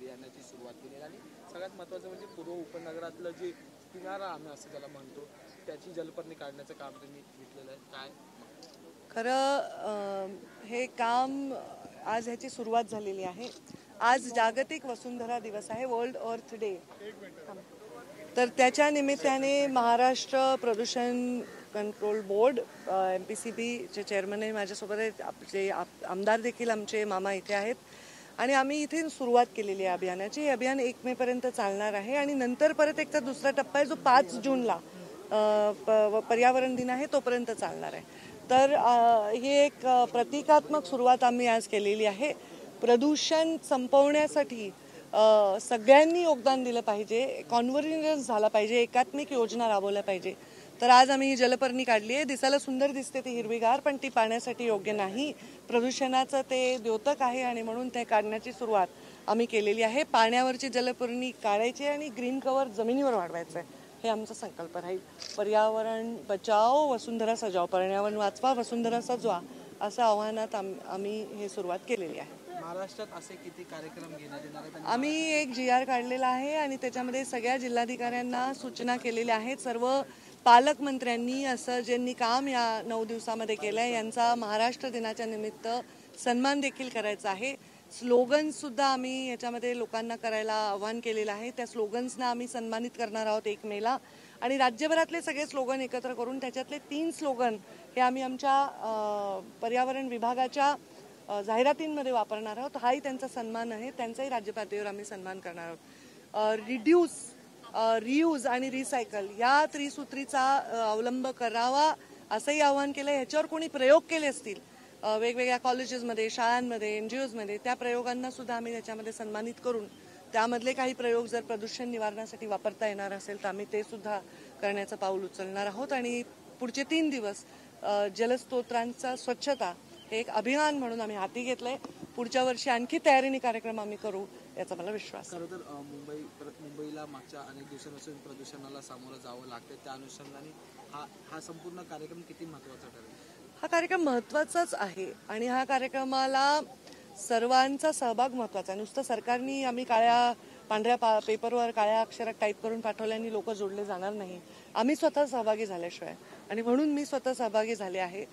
अभियानाची सुरुवात केली आणि सगळ्यात महत्त्वाचं म्हणजे पूर्व उपनगरातलं जे किनारा आम्ही असं त्याला म्हणतो त्याची जलपर्णी काढण्याचं काम तुम्ही घेतलेलं आहे. काय खरं हे काम आज ह्याची सुरुवात झालेली आहे. आज जागतिक वसुंधरा दिवस आहे, वर्ल्ड अर्थ डे. तर त्याच्या निमित्ताने महाराष्ट्र प्रदूषण कंट्रोल बोर्ड MPCB चेअरमन आहे माझ्यासोबत आहेत, आपले आमदार देखील आमचे मामा इथे आहेत आणि आम्ही इथे सुरुवात केलेली आहे अभियानाची. हे अभियान 1 मे पर्यंत चालणार आहे आणि नंतर परत एकदा दुसरा टप्पा आहे जो 5 जूनला पर्यावरण दिन आहे तोपर्यंत चालणार आहे. तर ही एक प्रतिकात्मक सुरुवात आम्ही आज केलेली आहे. प्रदूषण संपवण्यासाठी सगळ्यांनी योगदान दिलं पाहिजे, कॉन्व्हर्जन्स झाला पाहिजे, एकात्मिक योजना राबवल्या पाहिजे. तर आज आम्ही ही जलपर्णी काढली आहे. दिसायला सुंदर दिसते ती हिरवीगार, पण ती पाण्यासाठी योग्य नाही. प्रदूषणाचं ते द्योतक आहे आणि म्हणून ते काढण्याची सुरुवात आम्ही केलेली आहे. पाण्यावरची जलपर्णी काढायची आणि ग्रीन कव्हर जमिनीवर वाढवायचं आहे, हे आमचा संकल्प राहील. पर्यावरण बचाओ वसुंधरा सजाओ, पर्यावरण वाचवा वसुंधरा सजवा असं आव्हानात आम्ही हे सुरुवात केलेली आहे. महाराष्ट्रात असे किती कार्यक्रम घेण्यात येणार आहेत? आम्ही एक GR काढलेला आहे आणि त्याच्यामध्ये सगळ्या जिल्हाधिकाऱ्यांना सूचना केलेल्या आहेत. सर्व पालकमंत्र्यांनी असं ज्यांनी काम या 9 दिवसामध्ये केलं आहे यांचा महाराष्ट्र दिनाच्या निमित्त सन्मान देखील करायचा आहे. स्लोगन्स सुद्धा आम्ही याच्यामध्ये लोकांना करायला आव्हान केलेलं आहे. त्या स्लोगन्सना आम्ही सन्मानित करणार आहोत 1 मेला आणि राज्यभरातले सगळे स्लोगन एकत्र करून त्याच्यातले 3 स्लोगन हे आम्ही आमच्या पर्यावरण विभागाच्या जाहिरातींमध्ये वापरणार आहोत. हाही त्यांचा सन्मान आहे, त्यांचाही राज्य पातळीवर आम्ही सन्मान करणार आहोत. रिड्यूस, रियूज आणि रिसायकल या त्रिसूत्रीचा अवलंब करावा असंही आवाहन केलं. ह्याच्यावर कोणी प्रयोग केले असतील वेगवेगळ्या कॉलेजेसमध्ये, शाळांमध्ये, NGOजमध्ये, त्या प्रयोगांना सुद्धा आम्ही त्याच्यामध्ये सन्मानित करून त्यामधले काही प्रयोग जर प्रदूषण निवारणासाठी वापरता येणार असेल तर आम्ही ते सुद्धा करण्याचं पाऊल उचलणार आहोत. आणि पुढचे 3 दिवस जलस्रोतांचा स्वच्छता हे एक अभियान म्हणून आम्ही हाती घेतलंय. पुढच्या वर्षी आणखी तयारीने कार्यक्रम आम्ही करू याचा मला विश्वास आहे. खरं तर मुंबईला मागच्या अनेक दिवसांपासून प्रदूषणाला सामोरं जावं लागतं, त्या अनुषंगाने हा संपूर्ण कार्यक्रम किती महत्त्वाचा ठरेल? हा कार्यक्रम महत्त्वाचाच आहे आणि ह्या कार्यक्रमाला सर्वांचा सहभाग महत्त्वाचा आहे. नुसतं सरकारनी आम्ही पांढऱ्या पेपरवर काळ्या अक्षरात टाईप करून पाठवल्याने लोक जोडले जाणार नाही. आम्ही स्वतः सहभागी झाल्याशिवाय, आणि म्हणून मी स्वतः सहभागी झाले आहे.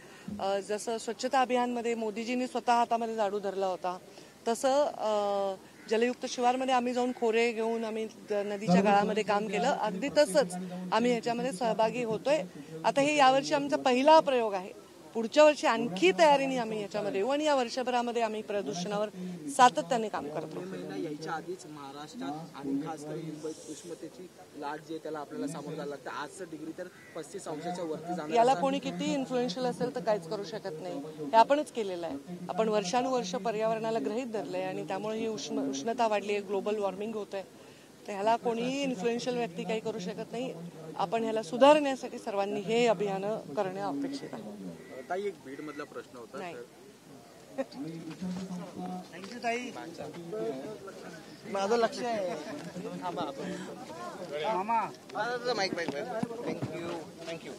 जसं स्वच्छता अभियानमध्ये मोदीजींनी स्वतः हातामध्ये झाडू धरला होता, तसं जलयुक्त शिवारमध्ये आम्ही जाऊन खोरे घेऊन आम्ही नदीच्या गाळामध्ये काम केलं. अगदी तसंच आम्ही ह्याच्यामध्ये सहभागी होतोय. आता हे यावर्षी आमचा पहिला प्रयोग आहे. पुढच्या वर्षी आणखी तयारीने आम्ही याच्यामध्ये येऊ आणि या वर्षभरामध्ये आम्ही प्रदूषणावर सातत्याने काम करतो. महिना यायच्या आधीच महाराष्ट्रात आणि खास करून मुंबईत उष्णतेची लाट जी आहे त्याला आपल्याला सामोरं जावं लागतं. आजचं डिग्री तर 35 अंशाच्या वरती जाणार. याला कोणी किती इन्फ्लुएन्शियल असेल तर काहीच करू शकत नाही. हे आपणच केलेलं आहे. आपण वर्षानुवर्ष पर्यावरणाला गृहीत धरलंय आणि त्यामुळे ही उष्णता वाढली आहे, ग्लोबल वॉर्मिंग होत आहे. तर ह्याला कोणीही इन्फ्लुएन्शियल व्यक्ती काही करू शकत नाही. आपण ह्याला सुधारण्यासाठी सर्वांनी हे अभियान करणे अपेक्षित आहे. ताई, एक बीड मधला प्रश्न होता. थँक्यू ताई, माझं लक्ष आहे. मामा माईक थँक्यू.